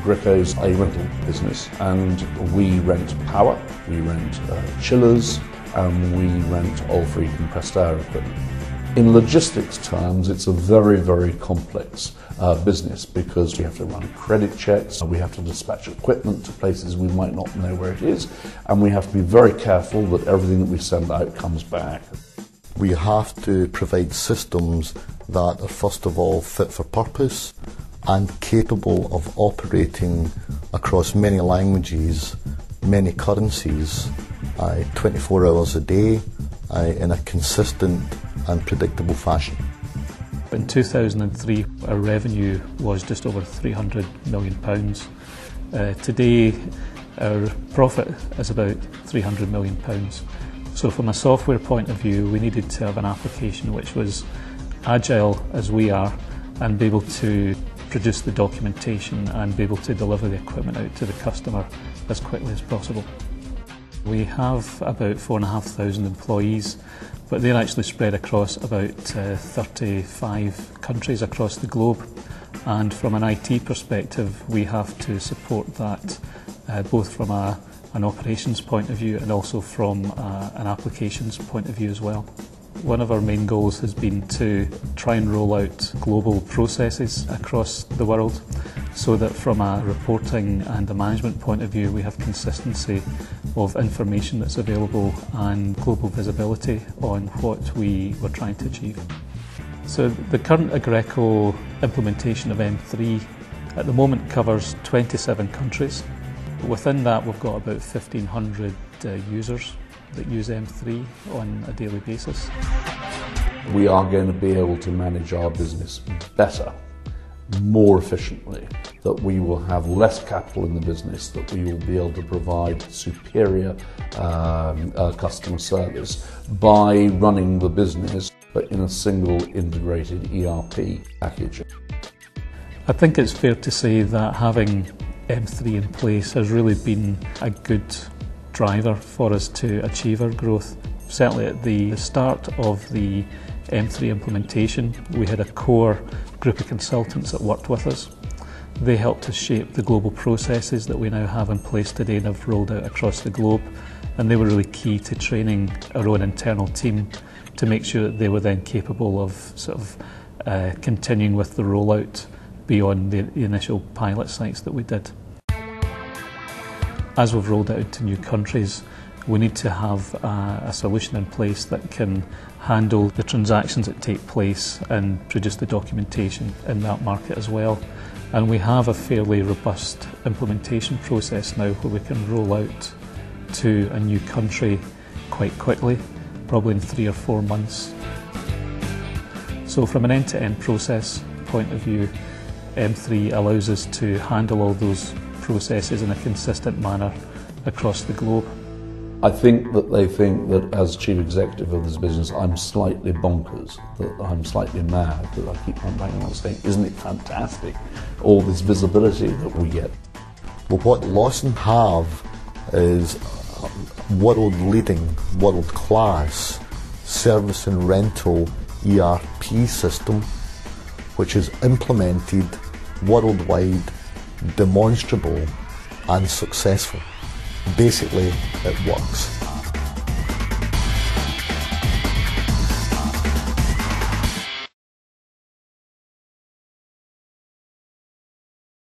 Aggreko's a rental business, and we rent power, we rent chillers, and we rent oil-free compressed air equipment. In logistics terms, it's a very, very complex business because we have to run credit checks, we have to dispatch equipment to places we might not know where it is, and we have to be very careful that everything that we send out comes back. We have to provide systems that are first of all fit for purpose and capable of operating across many languages, many currencies, 24 hours a day, in a consistent and predictable fashion. In 2003, our revenue was just over £300 million. Today, our profit is about £300 million. So from a software point of view, we needed to have an application which was agile as we are and be able to produce the documentation and be able to deliver the equipment out to the customer as quickly as possible. We have about 4,500 employees, but they're actually spread across about 35 countries across the globe. And from an IT perspective, we have to support that both from an operations point of view and also from an applications point of view as well. One of our main goals has been to try and roll out global processes across the world so that from a reporting and a management point of view we have consistency of information that's available and global visibility on what we were trying to achieve. So the current Aggreko implementation of M3 at the moment covers 27 countries. Within that we've got about 1,500 users that use M3 on a daily basis. We are going to be able to manage our business better, more efficiently, that we will have less capital in the business, that we will be able to provide superior customer service by running the business but in a single integrated ERP package. I think it's fair to say that having M3 in place has really been a good driver for us to achieve our growth. Certainly at the start of the M3 implementation, we had a core group of consultants that worked with us. They helped us shape the global processes that we now have in place today and have rolled out across the globe, and they were really key to training our own internal team to make sure that they were then capable of continuing with the rollout beyond the initial pilot sites that we did. As we've rolled out into new countries, we need to have a solution in place that can handle the transactions that take place and produce the documentation in that market as well. And we have a fairly robust implementation process now where we can roll out to a new country quite quickly, probably in 3 or 4 months. So from an end-to-end process point of view, M3 allows us to handle all those processes in a consistent manner across the globe. I think that they think that as chief executive of this business I'm slightly bonkers, that I'm slightly mad, that I keep on banging on saying, isn't it fantastic, all this visibility that we get. Well, what Lawson have is world-leading, world-class service and rental ERP system which is implemented worldwide, demonstrable and successful. Basically, it works.